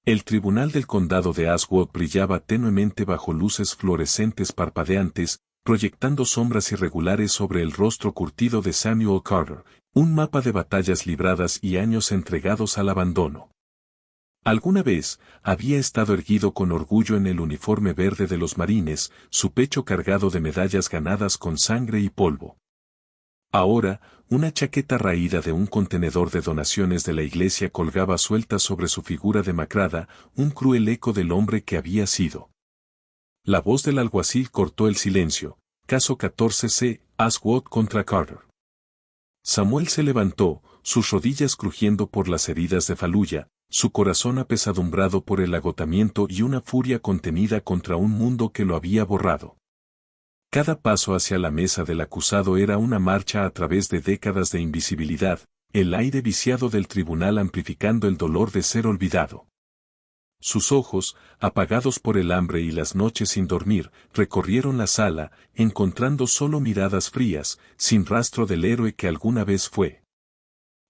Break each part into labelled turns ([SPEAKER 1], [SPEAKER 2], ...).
[SPEAKER 1] El tribunal del condado de Aswood brillaba tenuemente bajo luces fluorescentes parpadeantes, proyectando sombras irregulares sobre el rostro curtido de Samuel Carter, un mapa de batallas libradas y años entregados al abandono. Alguna vez, había estado erguido con orgullo en el uniforme verde de los marines, su pecho cargado de medallas ganadas con sangre y polvo. Ahora, una chaqueta raída de un contenedor de donaciones de la iglesia colgaba suelta sobre su figura demacrada, un cruel eco del hombre que había sido. La voz del alguacil cortó el silencio. Caso 14C, Aswood contra Carter. Samuel se levantó, sus rodillas crujiendo por las heridas de Fallujah, su corazón apesadumbrado por el agotamiento y una furia contenida contra un mundo que lo había borrado. Cada paso hacia la mesa del acusado era una marcha a través de décadas de invisibilidad, el aire viciado del tribunal amplificando el dolor de ser olvidado. Sus ojos, apagados por el hambre y las noches sin dormir, recorrieron la sala, encontrando solo miradas frías, sin rastro del héroe que alguna vez fue.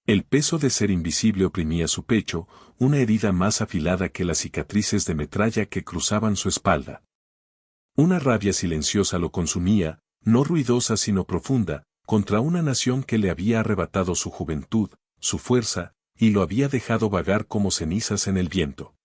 [SPEAKER 1] El peso de ser invisible oprimía su pecho, una herida más afilada que las cicatrices de metralla que cruzaban su espalda. Una rabia silenciosa lo consumía, no ruidosa sino profunda, contra una nación que le había arrebatado su juventud, su fuerza, y lo había dejado vagar como cenizas en el viento.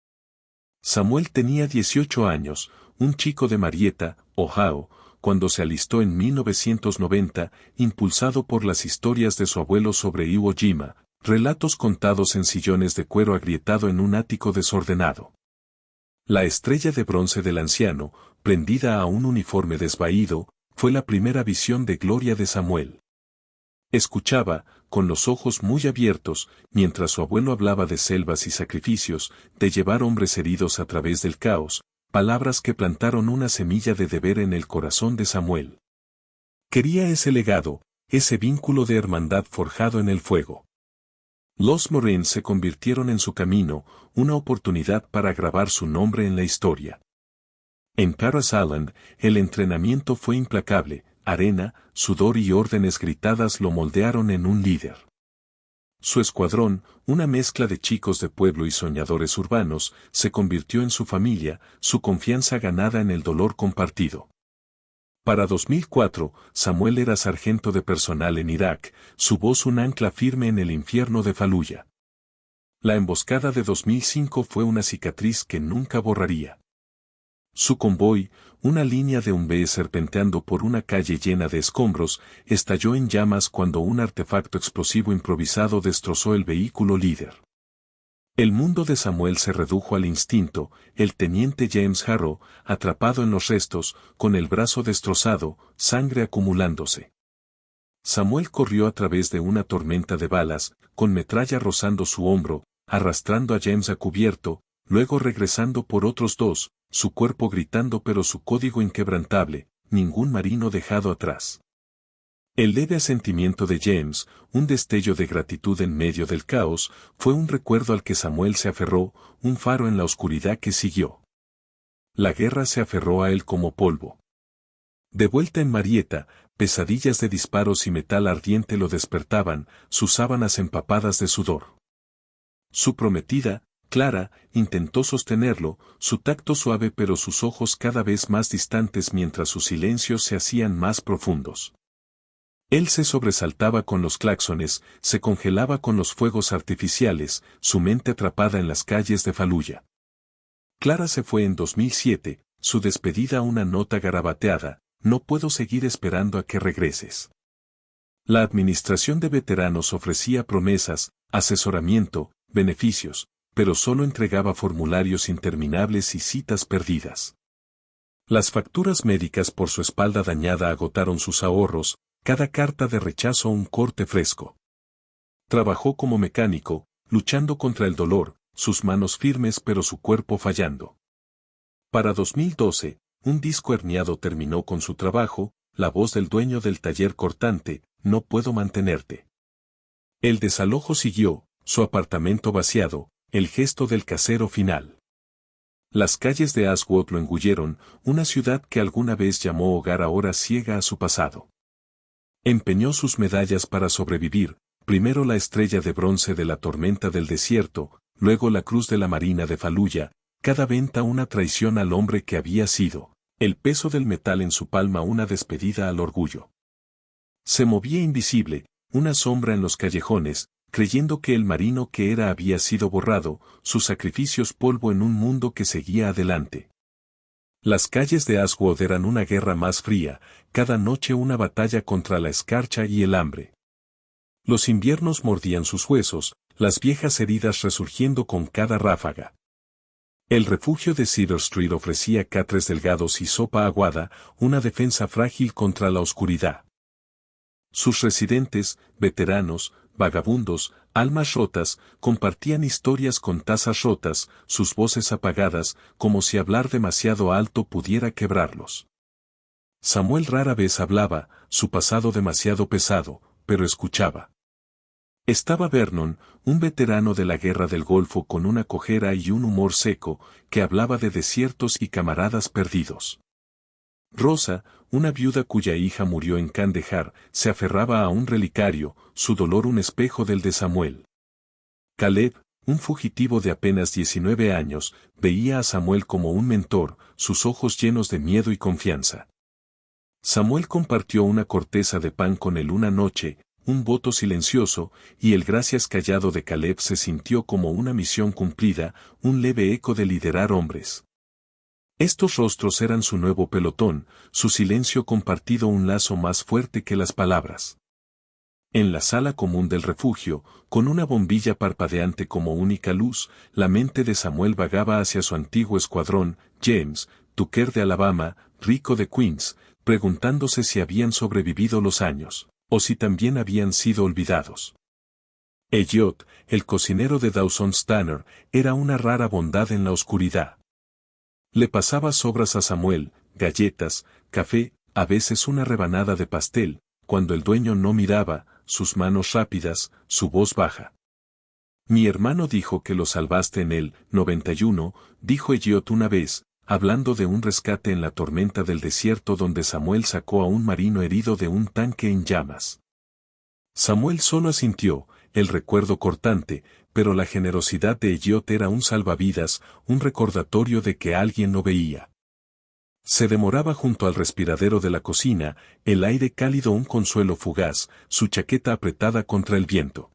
[SPEAKER 1] Samuel tenía 18 años, un chico de Marietta, Ohio, cuando se alistó en 1990, impulsado por las historias de su abuelo sobre Iwo Jima, relatos contados en sillones de cuero agrietado en un ático desordenado. La estrella de bronce del anciano, prendida a un uniforme desvaído, fue la primera visión de gloria de Samuel. Escuchaba, con los ojos muy abiertos, mientras su abuelo hablaba de selvas y sacrificios, de llevar hombres heridos a través del caos, palabras que plantaron una semilla de deber en el corazón de Samuel. Quería ese legado, ese vínculo de hermandad forjado en el fuego. Los Marines se convirtieron en su camino, una oportunidad para grabar su nombre en la historia. En Parris Island, el entrenamiento fue implacable, arena, sudor y órdenes gritadas lo moldearon en un líder. Su escuadrón, una mezcla de chicos de pueblo y soñadores urbanos, se convirtió en su familia, su confianza ganada en el dolor compartido. Para 2004, Samuel era sargento de personal en Irak, su voz un ancla firme en el infierno de Fallujah. La emboscada de 2005 fue una cicatriz que nunca borraría. Su convoy, una línea de B serpenteando por una calle llena de escombros, estalló en llamas cuando un artefacto explosivo improvisado destrozó el vehículo líder. El mundo de Samuel se redujo al instinto, el teniente James Harrow, atrapado en los restos, con el brazo destrozado, sangre acumulándose. Samuel corrió a través de una tormenta de balas, con metralla rozando su hombro, arrastrando a James a cubierto, luego regresando por otros dos, su cuerpo gritando pero su código inquebrantable, ningún marino dejado atrás. El leve asentimiento de James, un destello de gratitud en medio del caos, fue un recuerdo al que Samuel se aferró, un faro en la oscuridad que siguió. La guerra se aferró a él como polvo. De vuelta en Marietta, pesadillas de disparos y metal ardiente lo despertaban, sus sábanas empapadas de sudor. Su prometida, Clara, intentó sostenerlo, su tacto suave pero sus ojos cada vez más distantes mientras sus silencios se hacían más profundos. Él se sobresaltaba con los claxones, se congelaba con los fuegos artificiales, su mente atrapada en las calles de Fallujah. Clara se fue en 2007, su despedida una nota garabateada, no puedo seguir esperando a que regreses. La administración de veteranos ofrecía promesas, asesoramiento, beneficios, pero solo entregaba formularios interminables y citas perdidas. Las facturas médicas por su espalda dañada agotaron sus ahorros, cada carta de rechazo un corte fresco. Trabajó como mecánico, luchando contra el dolor, sus manos firmes pero su cuerpo fallando. Para 2012, un disco herniado terminó con su trabajo, la voz del dueño del taller cortante, no puedo mantenerte. El desalojo siguió, su apartamento vaciado, el gesto del casero final. Las calles de Aswood lo engulleron, una ciudad que alguna vez llamó hogar ahora ciega a su pasado. Empeñó sus medallas para sobrevivir, primero la estrella de bronce de la tormenta del desierto, luego la cruz de la Marina de Faluya, cada venta una traición al hombre que había sido, el peso del metal en su palma una despedida al orgullo. Se movía invisible, una sombra en los callejones, creyendo que el marino que era había sido borrado, sus sacrificios polvo en un mundo que seguía adelante. Las calles de Aswood eran una guerra más fría, cada noche una batalla contra la escarcha y el hambre. Los inviernos mordían sus huesos, las viejas heridas resurgiendo con cada ráfaga. El refugio de Cedar Street ofrecía catres delgados y sopa aguada, una defensa frágil contra la oscuridad. Sus residentes, veteranos, vagabundos, almas rotas, compartían historias con tazas rotas, sus voces apagadas, como si hablar demasiado alto pudiera quebrarlos. Samuel rara vez hablaba, su pasado demasiado pesado, pero escuchaba. Estaba Vernon, un veterano de la guerra del Golfo con una cojera y un humor seco, que hablaba de desiertos y camaradas perdidos. Rosa, una viuda cuya hija murió en Kandahar, se aferraba a un relicario, su dolor un espejo del de Samuel. Caleb, un fugitivo de apenas 19 años, veía a Samuel como un mentor, sus ojos llenos de miedo y confianza. Samuel compartió una corteza de pan con él una noche, un voto silencioso, y el gracias callado de Caleb se sintió como una misión cumplida, un leve eco de liderar hombres. Estos rostros eran su nuevo pelotón, su silencio compartido un lazo más fuerte que las palabras. En la sala común del refugio, con una bombilla parpadeante como única luz, la mente de Samuel vagaba hacia su antiguo escuadrón, James, Tucker de Alabama, Rico de Queens, preguntándose si habían sobrevivido los años, o si también habían sido olvidados. Elliot, el cocinero de Dawson's Tanner, era una rara bondad en la oscuridad. Le pasaba sobras a Samuel, galletas, café, a veces una rebanada de pastel, cuando el dueño no miraba, sus manos rápidas, su voz baja. Mi hermano dijo que lo salvaste en el 91, dijo Elliot una vez, hablando de un rescate en la tormenta del desierto donde Samuel sacó a un marino herido de un tanque en llamas. Samuel solo asintió, el recuerdo cortante, pero la generosidad de Elliot era un salvavidas, un recordatorio de que alguien lo veía. Se demoraba junto al respiradero de la cocina, el aire cálido un consuelo fugaz, su chaqueta apretada contra el viento.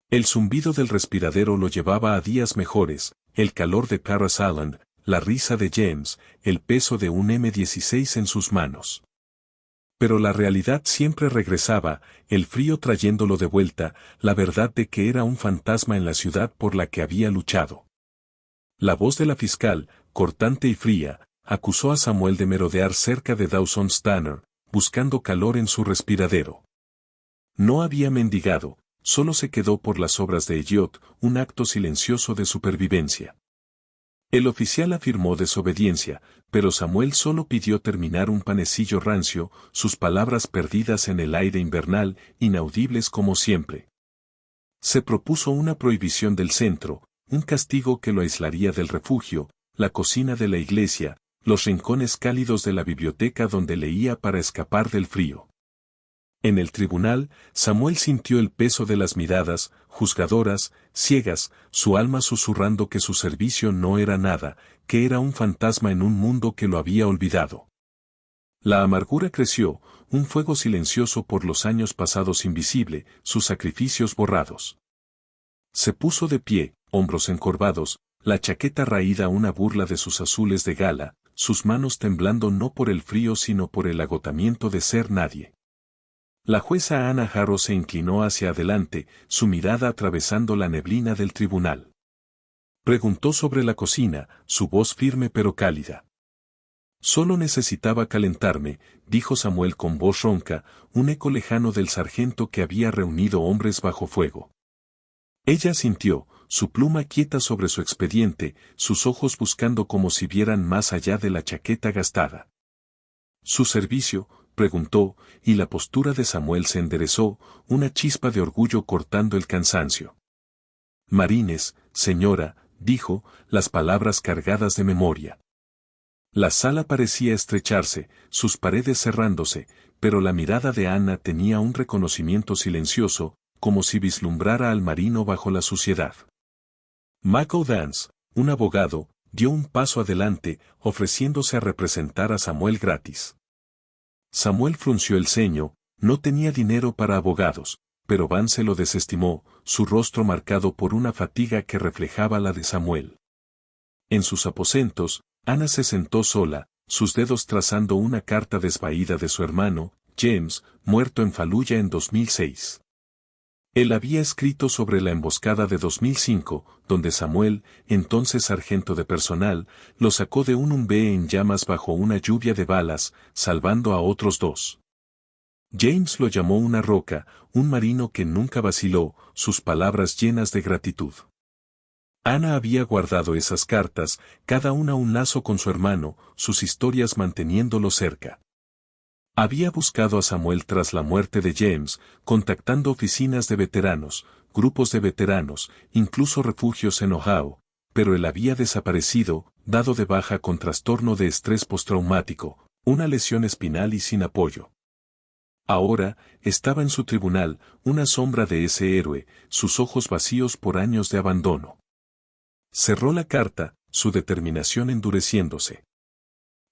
[SPEAKER 1] El zumbido del respiradero lo llevaba a días mejores, el calor de Parris Island, la risa de James, el peso de un M16 en sus manos. Pero la realidad siempre regresaba, el frío trayéndolo de vuelta, la verdad de que era un fantasma en la ciudad por la que había luchado. La voz de la fiscal, cortante y fría, acusó a Samuel de merodear cerca de Dawson's Tanner, buscando calor en su respiradero. No había mendigado, solo se quedó por las obras de Elliot, un acto silencioso de supervivencia. El oficial afirmó desobediencia, pero Samuel solo pidió terminar un panecillo rancio, sus palabras perdidas en el aire invernal, inaudibles como siempre. Se propuso una prohibición del centro, un castigo que lo aislaría del refugio, la cocina de la iglesia, los rincones cálidos de la biblioteca donde leía para escapar del frío. En el tribunal, Samuel sintió el peso de las miradas, juzgadoras, ciegas, su alma susurrando que su servicio no era nada, que era un fantasma en un mundo que lo había olvidado. La amargura creció, un fuego silencioso por los años pasados invisible, sus sacrificios borrados. Se puso de pie, hombros encorvados, la chaqueta raída una burla de sus azules de gala, sus manos temblando no por el frío sino por el agotamiento de ser nadie. La jueza Anna Harrow se inclinó hacia adelante, su mirada atravesando la neblina del tribunal. Preguntó sobre la cocina, su voz firme pero cálida. Solo necesitaba calentarme, dijo Samuel con voz ronca, un eco lejano del sargento que había reunido hombres bajo fuego. Ella asintió, su pluma quieta sobre su expediente, sus ojos buscando como si vieran más allá de la chaqueta gastada. ¿Su servicio?, preguntó, y la postura de Samuel se enderezó, una chispa de orgullo cortando el cansancio. Marines, señora, dijo, las palabras cargadas de memoria. La sala parecía estrecharse, sus paredes cerrándose, pero la mirada de Anna tenía un reconocimiento silencioso, como si vislumbrara al marino bajo la suciedad. Michael Dance, un abogado, dio un paso adelante, ofreciéndose a representar a Samuel gratis. Samuel frunció el ceño, no tenía dinero para abogados, pero Vance lo desestimó, su rostro marcado por una fatiga que reflejaba la de Samuel. En sus aposentos, Anna se sentó sola, sus dedos trazando una carta desvaída de su hermano, James, muerto en Fallujah en 2006. Él había escrito sobre la emboscada de 2005, donde Samuel, entonces sargento de personal, lo sacó de un Humvee en llamas bajo una lluvia de balas, salvando a otros 2. James lo llamó una roca, un marino que nunca vaciló, sus palabras llenas de gratitud. Anna había guardado esas cartas, cada una un lazo con su hermano, sus historias manteniéndolo cerca. Había buscado a Samuel tras la muerte de James, contactando oficinas de veteranos, grupos de veteranos, incluso refugios en Ohio, pero él había desaparecido, dado de baja con trastorno de estrés postraumático, una lesión espinal y sin apoyo. Ahora, estaba en su tribunal, una sombra de ese héroe, sus ojos vacíos por años de abandono. Cerró la carta, su determinación endureciéndose.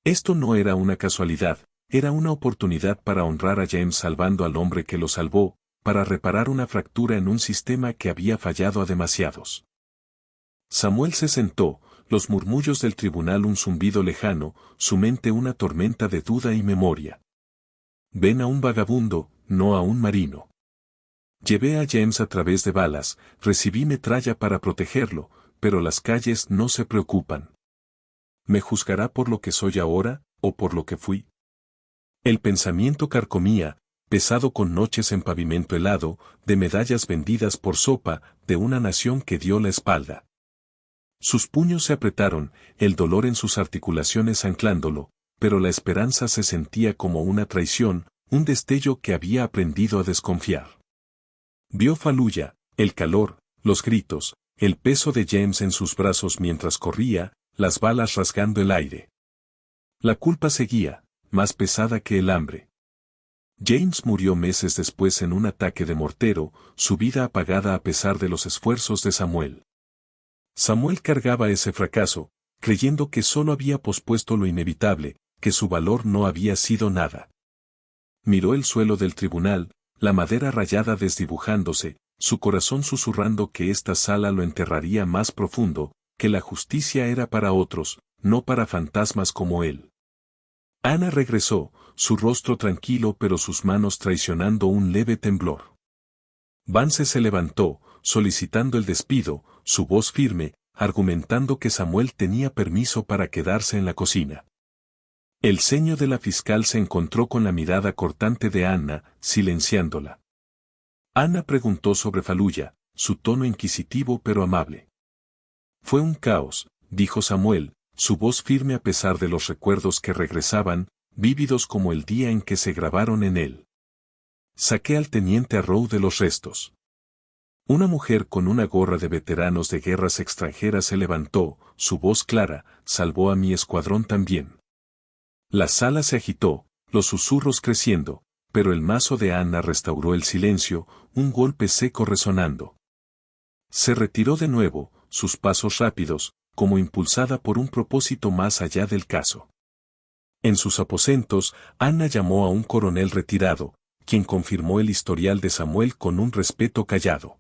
[SPEAKER 1] Esto no era una casualidad. Era una oportunidad para honrar a James salvando al hombre que lo salvó, para reparar una fractura en un sistema que había fallado a demasiados. Samuel se sentó, los murmullos del tribunal un zumbido lejano, su mente una tormenta de duda y memoria. Ven a un vagabundo, no a un marino. Llevé a James a través de balas, recibí metralla para protegerlo, pero las calles no se preocupan. ¿Me juzgará por lo que soy ahora, o por lo que fui? El pensamiento carcomía, pesado con noches en pavimento helado, de medallas vendidas por sopa, de una nación que dio la espalda. Sus puños se apretaron, el dolor en sus articulaciones anclándolo, pero la esperanza se sentía como una traición, un destello que había aprendido a desconfiar. Vio Fallujah, el calor, los gritos, el peso de James en sus brazos mientras corría, las balas rasgando el aire. La culpa seguía, más pesada que el hambre. James murió meses después en un ataque de mortero, su vida apagada a pesar de los esfuerzos de Samuel. Samuel cargaba ese fracaso, creyendo que solo había pospuesto lo inevitable, que su valor no había sido nada. Miró el suelo del tribunal, la madera rayada desdibujándose, su corazón susurrando que esta sala lo enterraría más profundo, que la justicia era para otros, no para fantasmas como él. Anna regresó, su rostro tranquilo pero sus manos traicionando un leve temblor. Vance se levantó, solicitando el despido, su voz firme, argumentando que Samuel tenía permiso para quedarse en la cocina. El ceño de la fiscal se encontró con la mirada cortante de Anna, silenciándola. Anna preguntó sobre Fallujah, su tono inquisitivo pero amable. Fue un caos, dijo Samuel, su voz firme a pesar de los recuerdos que regresaban, vívidos como el día en que se grabaron en él. Saqué al teniente Arrow de los restos. Una mujer con una gorra de veteranos de guerras extranjeras se levantó, su voz clara, salvó a mi escuadrón también. La sala se agitó, los susurros creciendo, pero el mazo de Anna restauró el silencio, un golpe seco resonando. Se retiró de nuevo, sus pasos rápidos, como impulsada por un propósito más allá del caso. En sus aposentos, Anna llamó a un coronel retirado, quien confirmó el historial de Samuel con un respeto callado.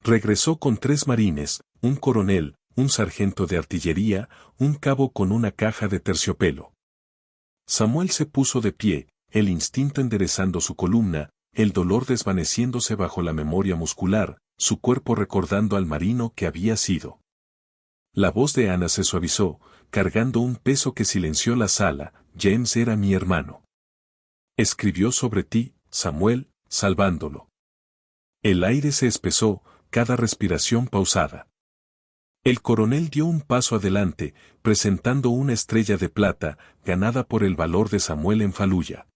[SPEAKER 1] Regresó con 3 marines, un coronel, un sargento de artillería, un cabo con una caja de terciopelo. Samuel se puso de pie, el instinto enderezando su columna, el dolor desvaneciéndose bajo la memoria muscular, su cuerpo recordando al marino que había sido. La voz de Anna se suavizó, cargando un peso que silenció la sala. James era mi hermano. Escribió sobre ti, Samuel, salvándolo. El aire se espesó, cada respiración pausada. El coronel dio un paso adelante, presentando una estrella de plata, ganada por el valor de Samuel en Fallujah.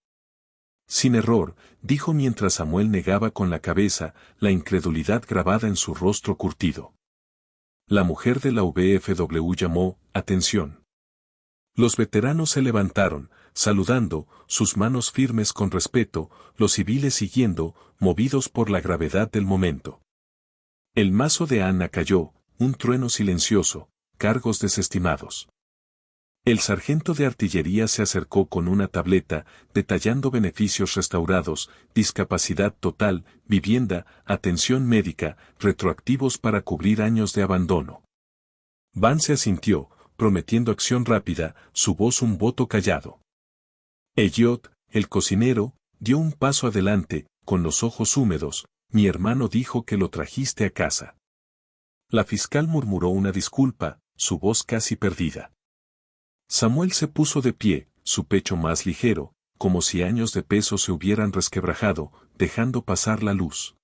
[SPEAKER 1] Sin error, dijo mientras Samuel negaba con la cabeza, la incredulidad grabada en su rostro curtido. La mujer de la VFW llamó, atención. Los veteranos se levantaron, saludando, sus manos firmes con respeto, los civiles siguiendo, movidos por la gravedad del momento. El mazo de Anna cayó, un trueno silencioso, cargos desestimados. El sargento de artillería se acercó con una tableta, detallando beneficios restaurados, discapacidad total, vivienda, atención médica, retroactivos para cubrir años de abandono. Vance asintió, prometiendo acción rápida, su voz un voto callado. Elliot, el cocinero, dio un paso adelante, con los ojos húmedos. Mi hermano dijo que lo trajiste a casa. La fiscal murmuró una disculpa, su voz casi perdida. Samuel se puso de pie, su pecho más ligero, como si años de peso se hubieran resquebrajado, dejando pasar la luz.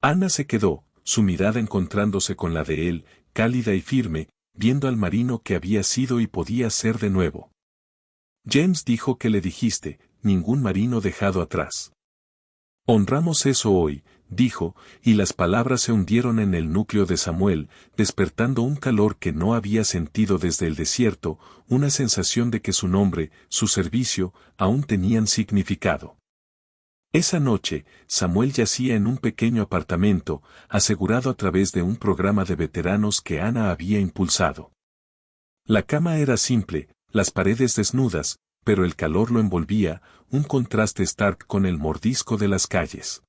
[SPEAKER 1] Ana se quedó, su mirada encontrándose con la de él, cálida y firme, viendo al marino que había sido y podía ser de nuevo. James dijo que le dijiste, ningún marino dejado atrás. Honramos eso hoy, dijo, y las palabras se hundieron en el núcleo de Samuel, despertando un calor que no había sentido desde el desierto, una sensación de que su nombre, su servicio, aún tenían significado. Esa noche, Samuel yacía en un pequeño apartamento, asegurado a través de un programa de veteranos que Ana había impulsado. La cama era simple, las paredes desnudas, pero el calor lo envolvía, un contraste stark con el mordisco de las calles.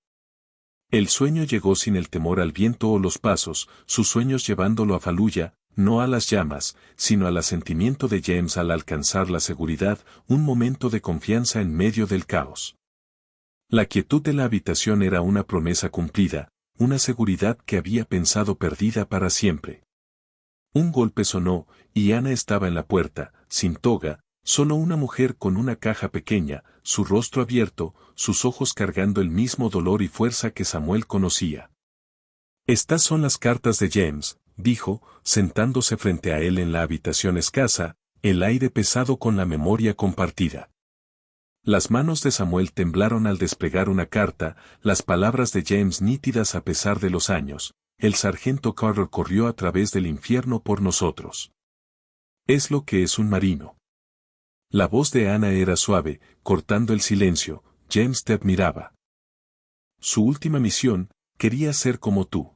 [SPEAKER 1] El sueño llegó sin el temor al viento o los pasos, sus sueños llevándolo a Fallujah, no a las llamas, sino al asentimiento de James al alcanzar la seguridad, un momento de confianza en medio del caos. La quietud de la habitación era una promesa cumplida, una seguridad que había pensado perdida para siempre. Un golpe sonó, y Ana estaba en la puerta, sin toga, solo una mujer con una caja pequeña, su rostro abierto, sus ojos cargando el mismo dolor y fuerza que Samuel conocía. Estas son las cartas de James, dijo, sentándose frente a él en la habitación escasa, el aire pesado con la memoria compartida. Las manos de Samuel temblaron al desplegar una carta, las palabras de James nítidas a pesar de los años. El sargento Carter corrió a través del infierno por nosotros. Es lo que es un marino. La voz de Ana era suave, cortando el silencio. James te admiraba. Su última misión, quería ser como tú.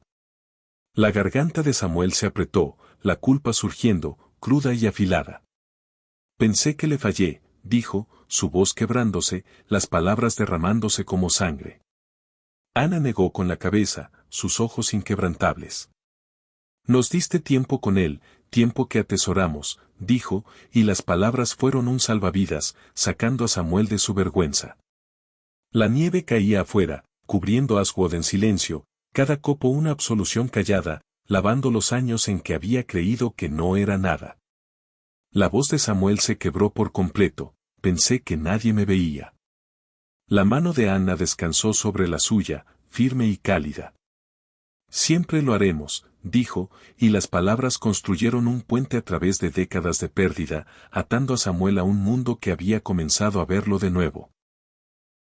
[SPEAKER 1] La garganta de Samuel se apretó, la culpa surgiendo, cruda y afilada. Pensé que le fallé, dijo, su voz quebrándose, las palabras derramándose como sangre. Ana negó con la cabeza, sus ojos inquebrantables. Nos diste tiempo con él, tiempo que atesoramos, dijo, y las palabras fueron un salvavidas, sacando a Samuel de su vergüenza. La nieve caía afuera, cubriendo Aswood en silencio, cada copo una absolución callada, lavando los años en que había creído que no era nada. La voz de Samuel se quebró por completo, pensé que nadie me veía. La mano de Ana descansó sobre la suya, firme y cálida. Siempre lo haremos, dijo, y las palabras construyeron un puente a través de décadas de pérdida, atando a Samuel a un mundo que había comenzado a verlo de nuevo.